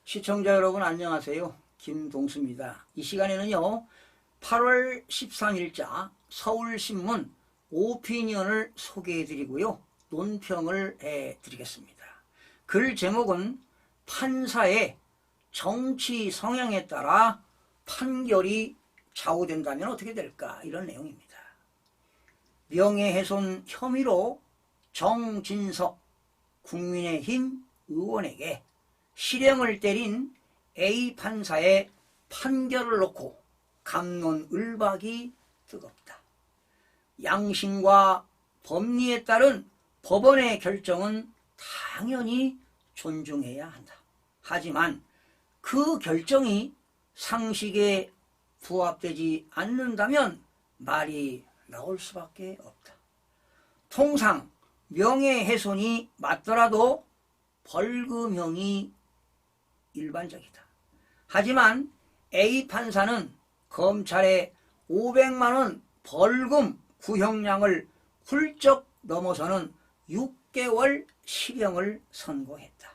시청자 여러분 안녕하세요. 김동수입니다. 이 시간에는요 8월 13일자 서울신문 오피니언을 소개해드리고요 논평을 해드리겠습니다. 글 제목은 판사의 정치 성향에 따라 판결이 좌우된다면 어떻게 될까, 이런 내용입니다. 명예훼손 혐의로 정진석 국민의힘 의원에게 실형을 때린 A 판사의 판결을 놓고 갑론을박이 뜨겁다. 양심과 법리에 따른 법원의 결정은 당연히 존중해야 한다. 하지만 그 결정이 상식에 부합되지 않는다면 말이 나올 수밖에 없다. 통상 명예훼손이 맞더라도 벌금형이 일반적이다. 하지만 A 판사는 검찰의 500만원 벌금 구형량을 훌쩍 넘어서는 6개월 실형을 선고했다.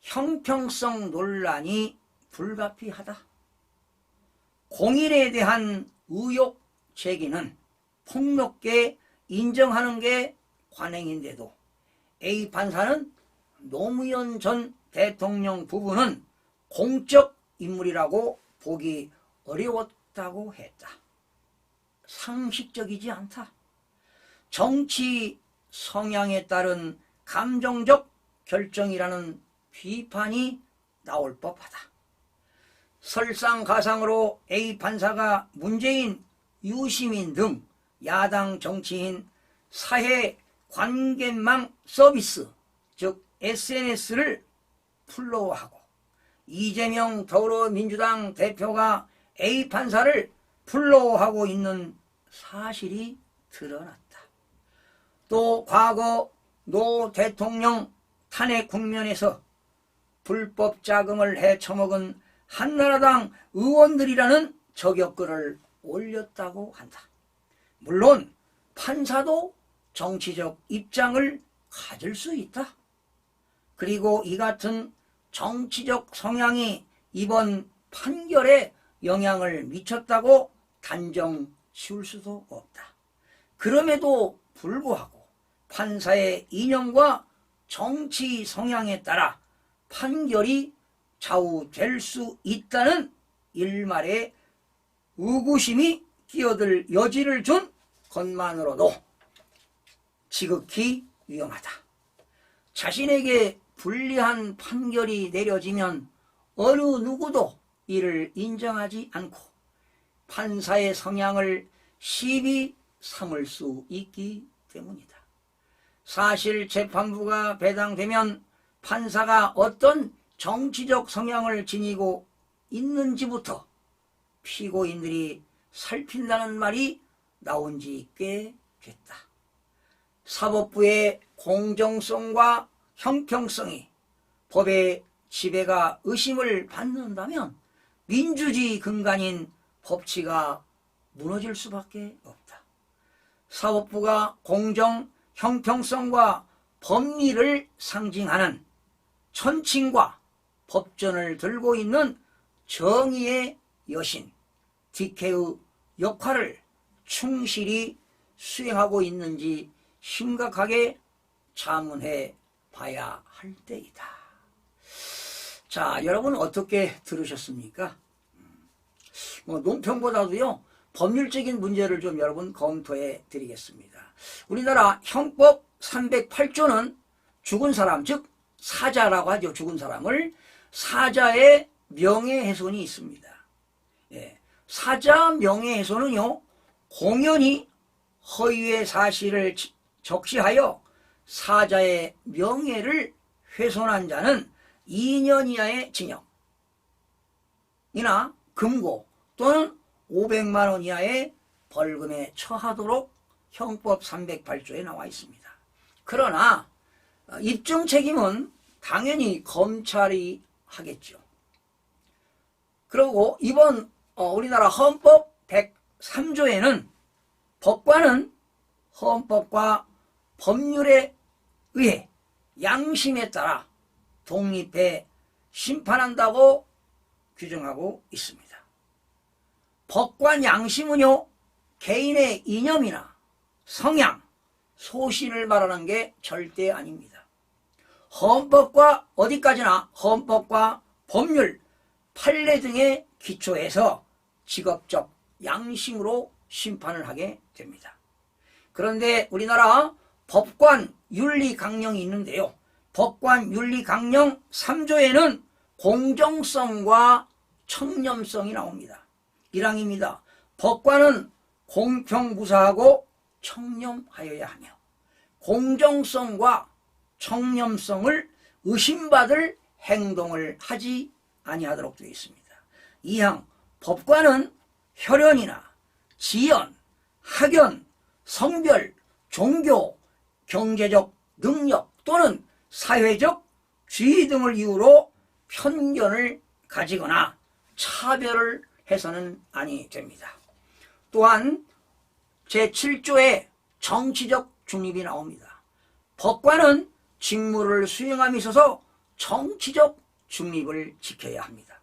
형평성 논란이 불가피하다. 공일에 대한 의혹 제기는 폭넓게 인정하는 게 관행인데도 A 판사는 노무현 전 대통령 부부는 공적 인물이라고 보기 어려웠다고 했다. 상식적이지 않다. 정치 성향에 따른 감정적 결정이라는 비판이 나올 법하다. 설상가상으로 A 판사가 문재인, 유시민 등 야당 정치인 사회관계망 서비스, 즉 SNS를 플로우하고 이재명 더불어민주당 대표가 A 판사를 플로우하고 있는 사실이 드러났다. 또 과거 노 대통령 탄핵 국면에서 불법 자금을 헤쳐먹은 한나라당 의원들이라는 저격글을 올렸다고 한다. 물론 판사도 정치적 입장을 가질 수 있다. 그리고 이 같은 정치적 성향이 이번 판결에 영향을 미쳤다고 단정 지을 수도 없다. 그럼에도 불구하고 판사의 이념과 정치 성향에 따라 판결이 좌우될 수 있다는 일말의 의구심이 끼어들 여지를 준 것만으로도 지극히 위험하다. 자신에게 불리한 판결이 내려지면 어느 누구도 이를 인정하지 않고 판사의 성향을 시비 삼을 수 있기 때문이다. 사실 재판부가 배당되면 판사가 어떤 정치적 성향을 지니고 있는지부터 피고인들이 살핀다는 말이 나온 지 꽤 됐다. 사법부의 공정성과 형평성이 법의 지배가 의심을 받는다면 민주주의 근간인 법치가 무너질 수밖에 없다. 사법부가 공정, 형평성과 법리를 상징하는 천칭과 법전을 들고 있는 정의의 여신 딕케의 역할을 충실히 수행하고 있는지 심각하게 자문해 봐야 할 때이다. 자, 여러분 어떻게 들으셨습니까? 논평보다도요 법률적인 문제를 좀 여러분 검토해 드리겠습니다. 우리나라 형법 308조는 죽은 사람, 즉 사자라고 하죠. 죽은 사람을 사자의 명예훼손이 있습니다. 사자 명예훼손은요 공연히 허위의 사실을 적시하여 사자의 명예를 훼손한 자는 2년 이하의 징역이나 금고 또는 500만 원 이하의 벌금에 처하도록 형법 308조에 나와 있습니다. 그러나 입증 책임은 당연히 검찰이 하겠죠. 그리고 이번 우리나라 헌법 103조에는 법관은 헌법과 법률에 의해 양심에 따라 독립해 심판한다고 규정하고 있습니다. 법관 양심은요, 개인의 이념이나 성향, 소신을 말하는 게 절대 아닙니다. 헌법과 어디까지나 헌법과 법률, 판례 등에 기초해서 직업적 양심으로 심판을 하게 됩니다. 그런데 우리나라 법관 윤리강령이 있는데요. 법관 윤리강령 3조에는 공정성과 청렴성이 나옵니다. 1항입니다. 법관은 공평무사하고 청렴하여야 하며 공정성과 청렴성을 의심받을 행동을 하지 아니하도록 되어 있습니다. 2항, 법관은 혈연이나 지연, 학연, 성별, 종교, 경제적 능력 또는 사회적 지위 등을 이유로 편견을 가지거나 차별을 해서는 아니 됩니다. 또한 제7조에 정치적 중립이 나옵니다. 법관은 직무를 수행함에 있어서 정치적 중립을 지켜야 합니다.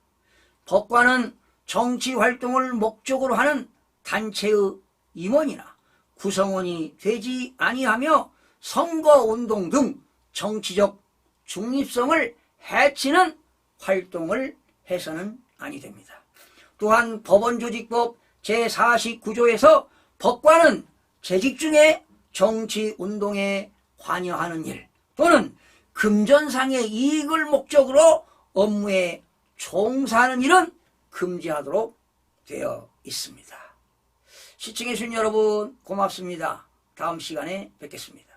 법관은 정치 활동을 목적으로 하는 단체의 임원이나 구성원이 되지 아니하며 선거운동 등 정치적 중립성을 해치는 활동을 해서는 아니 됩니다. 또한 법원조직법 제49조에서 법관은 재직 중에 정치운동에 관여하는 일 또는 금전상의 이익을 목적으로 업무에 종사하는 일은 금지하도록 되어 있습니다. 시청해 주신 여러분 고맙습니다. 다음 시간에 뵙겠습니다.